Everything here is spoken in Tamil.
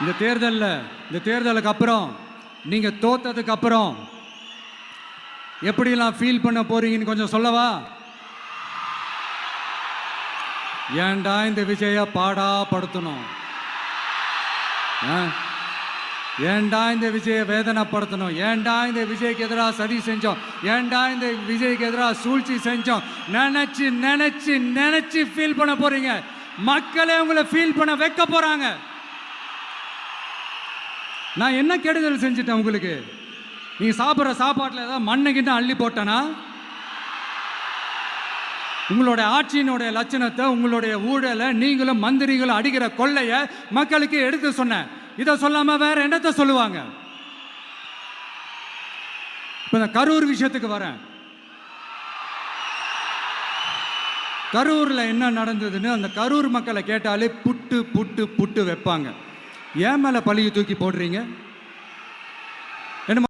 இந்த தேர்தலுக்கு அப்புறம் நீங்க தோத்ததுக்கு அப்புறம் எப்படிலாம் ஃபீல் பண்ண போறீங்கன்னு கொஞ்சம் சொல்லவா? ஏன்டா இந்த விஜய பாடா படுத்தணும்? ஏன்டா இந்த விஜய வேதனைப்படுத்தணும்? ஏன்டா இந்த விஜய்க்கு எதிராக சதி செஞ்சோம்? ஏன்டா இந்த விஜய்க்கு எதிராக சூழ்ச்சி செஞ்சோம்? நினைச்சு நினைச்சு நினைச்சு ஃபீல் பண்ண போறீங்க. மக்களே உங்களை ஃபீல் பண்ண வைக்க போறாங்க. நான் என்ன கெடுதல் செஞ்சுட்டேன் உங்களுக்கு? நீங்க சாப்பிட்ற சாப்பாட்டில் ஏதாவது மண்ணுகிட்ட அள்ளி போட்டனா? உங்களுடைய ஆட்சியினுடைய லட்சணத்தை, உங்களுடைய ஊழலை, நீங்களும் மந்திரிகளும் அடிக்கிற கொள்ளைய மக்களுக்கு எடுத்து சொன்னேன். இதை சொல்லாம வேற என்னத்தை சொல்லுவாங்க? இப்ப இந்த கரூர் விஷயத்துக்கு வரேன். கரூர்ல என்ன நடந்ததுன்னு அந்த கரூர் மக்களை கேட்டாலே புட்டு புட்டு புட்டு வைப்பாங்க. ஏன் மேல பழியை தூக்கி போடுறீங்க?